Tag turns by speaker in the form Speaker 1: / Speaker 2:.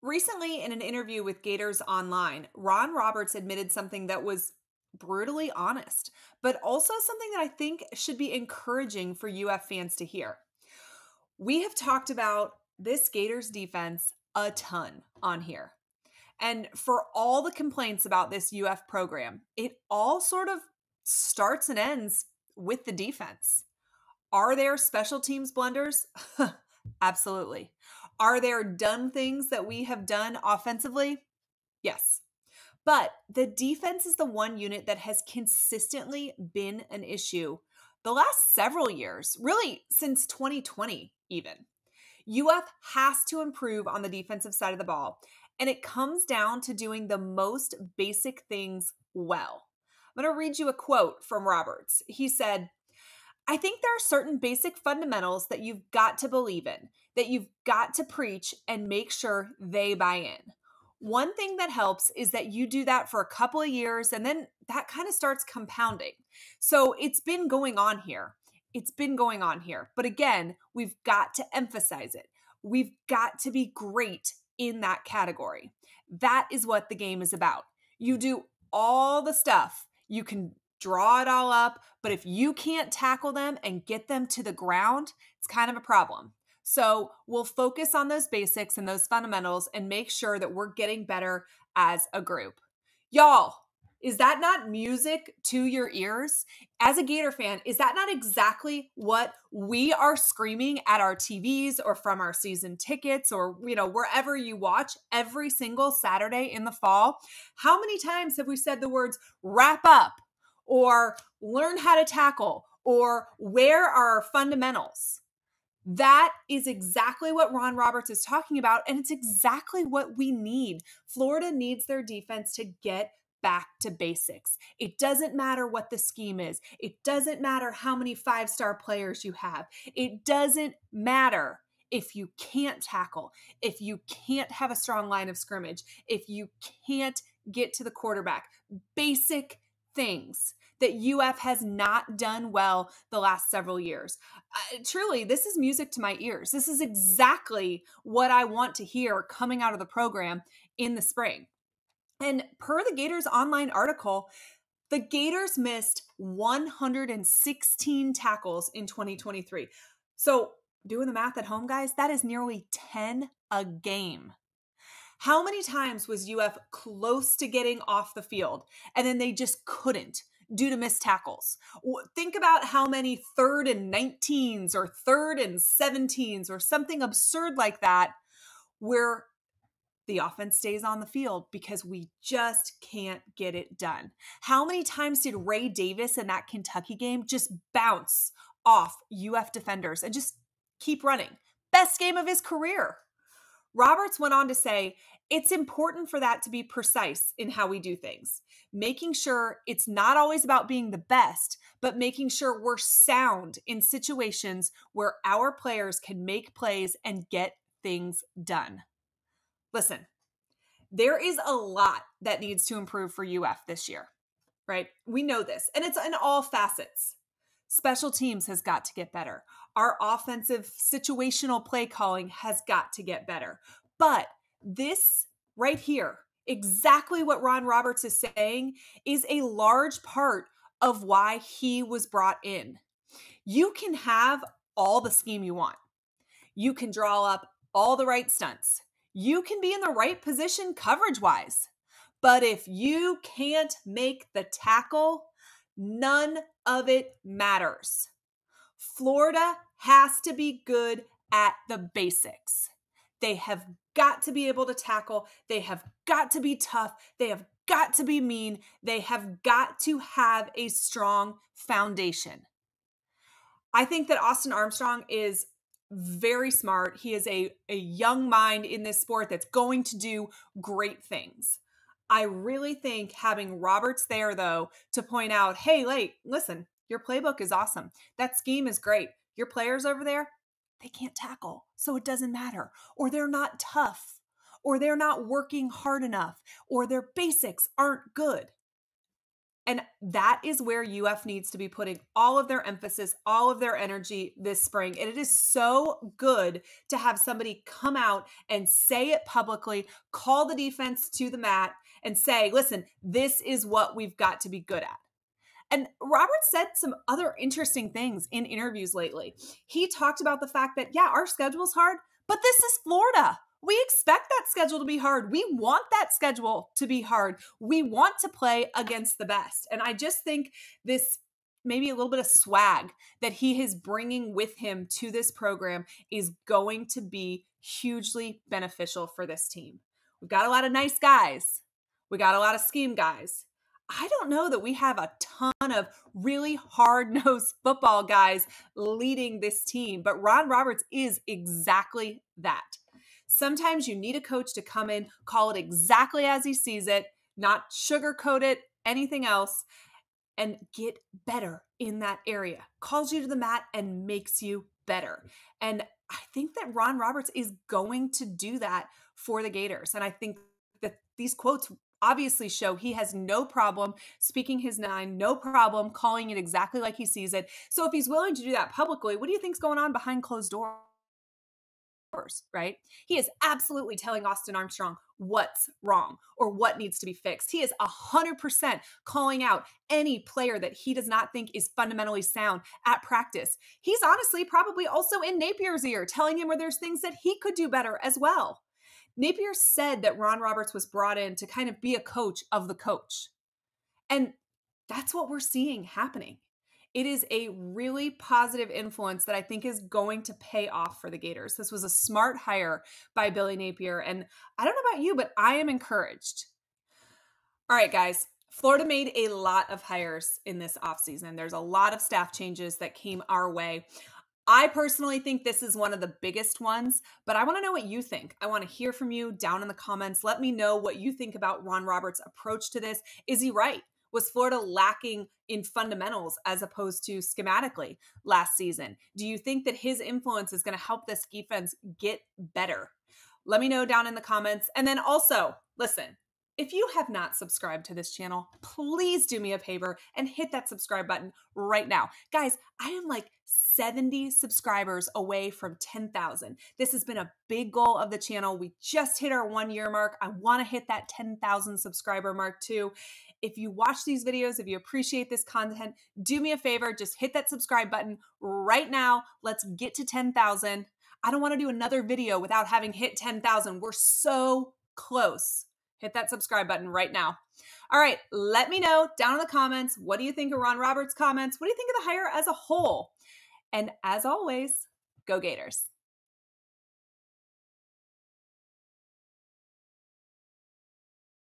Speaker 1: Recently, in an interview with Gators Online, Ron Roberts admitted something that was brutally honest, but also something that I think should be encouraging for UF fans to hear. We have talked about this Gators defense a ton on here. And for all the complaints about this UF program, it all sort of starts and ends with the defense. Are there special teams blunders? Absolutely. Are there dumb things that we have done offensively? Yes. But the defense is the one unit that has consistently been an issue the last several years, really since 2020 even. UF has to improve on the defensive side of the ball, and it comes down to doing the most basic things well. I'm going to read you a quote from Roberts. He said, I think there are certain basic fundamentals that you've got to believe in, that you've got to preach and make sure they buy in. One thing that helps is that you do that for a couple of years and then that kind of starts compounding. So it's been going on here. It's been going on here. But again, we've got to emphasize it. We've got to be great in that category. That is what the game is about. You do all the stuff. You can draw it all up, but if you can't tackle them and get them to the ground, it's kind of a problem. So we'll focus on those basics and those fundamentals and make sure that we're getting better as a group. Y'all, is that not music to your ears? As a Gator fan, is that not exactly what we are screaming at our TVs or from our season tickets or, wherever you watch every single Saturday in the fall? How many times have we said the words wrap up or learn how to tackle or where are our fundamentals? That is exactly what Ron Roberts is talking about, and it's exactly what we need. Florida needs their defense to get back to basics. It doesn't matter what the scheme is. It doesn't matter how many five-star players you have. It doesn't matter if you can't tackle, if you can't have a strong line of scrimmage, if you can't get to the quarterback. Basic things that UF has not done well the last several years. Truly, this is music to my ears. This is exactly what I want to hear coming out of the program in the spring. And per the Gators Online article, the Gators missed 116 tackles in 2023. So doing the math at home, guys, that is nearly 10 a game. How many times was UF close to getting off the field and then they just couldn't due to missed tackles? Think about how many 3rd and 19s or 3rd and 17s or something absurd like that where the offense stays on the field because we just can't get it done. How many times did Ray Davis in that Kentucky game just bounce off UF defenders and just keep running? Best game of his career. Roberts went on to say, it's important for that to be precise in how we do things, making sure it's not always about being the best, but making sure we're sound in situations where our players can make plays and get things done. Listen, there is a lot that needs to improve for UF this year, right? We know this, and it's in all facets. Special teams has got to get better. Our offensive situational play calling has got to get better. But this right here, exactly what Ron Roberts is saying, is a large part of why he was brought in. You can have all the scheme you want. You can draw up all the right stunts. You can be in the right position coverage-wise. But if you can't make the tackle, none of it matters. Florida has to be good at the basics. They have got to be able to tackle. They have got to be tough. They have got to be mean. They have got to have a strong foundation. I think that Austin Armstrong is very smart. He is a young mind in this sport that's going to do great things. I really think having Roberts there, though, to point out, hey, listen, your playbook is awesome. That scheme is great. Your players over there, they can't tackle, so it doesn't matter. Or they're not tough, or they're not working hard enough, or their basics aren't good. And that is where UF needs to be putting all of their emphasis, all of their energy this spring. And it is so good to have somebody come out and say it publicly, call the defense to the mat and say, listen, this is what we've got to be good at. And Robert said some other interesting things in interviews lately. He talked about the fact that, yeah, our schedule's hard, but this is Florida. We expect that schedule to be hard. We want that schedule to be hard. We want to play against the best. And I just think this maybe a little bit of swag that he is bringing with him to this program is going to be hugely beneficial for this team. We've got a lot of nice guys. We got a lot of scheme guys. I don't know that we have a ton of really hard-nosed football guys leading this team, but Ron Roberts is exactly that. Sometimes you need a coach to come in, call it exactly as he sees it, not sugarcoat it, anything else, and get better in that area. Calls you to the mat and makes you better. And I think that Ron Roberts is going to do that for the Gators. And I think that these quotes obviously show he has no problem speaking his mind, no problem calling it exactly like he sees it. So if he's willing to do that publicly, what do you think's going on behind closed doors? Right? He is absolutely telling Austin Armstrong what's wrong or what needs to be fixed. He is 100% calling out any player that he does not think is fundamentally sound at practice. He's honestly probably also in Napier's ear, telling him where there's things that he could do better as well. Napier said that Ron Roberts was brought in to kind of be a coach of the coach. And that's what we're seeing happening. It is a really positive influence that I think is going to pay off for the Gators. This was a smart hire by Billy Napier. And I don't know about you, but I am encouraged. All right, guys. Florida made a lot of hires in this offseason. There's a lot of staff changes that came our way. I personally think this is one of the biggest ones, but I want to know what you think. I want to hear from you down in the comments. Let me know what you think about Ron Roberts' approach to this. Is he right? Was Florida lacking in fundamentals as opposed to schematically last season? Do you think that his influence is going to help this defense get better? Let me know down in the comments. And then also, listen, if you have not subscribed to this channel, please do me a favor and hit that subscribe button right now. Guys, I am like 70 subscribers away from 10,000. This has been a big goal of the channel. We just hit our 1 year mark. I want to hit that 10,000 subscriber mark too. If you watch these videos, if you appreciate this content, do me a favor, just hit that subscribe button right now. Let's get to 10,000. I don't want to do another video without having hit 10,000. We're so close. Hit that subscribe button right now. All right, let me know down in the comments, what do you think of Ron Roberts' comments? What do you think of the hire as a whole? And as always, go Gators.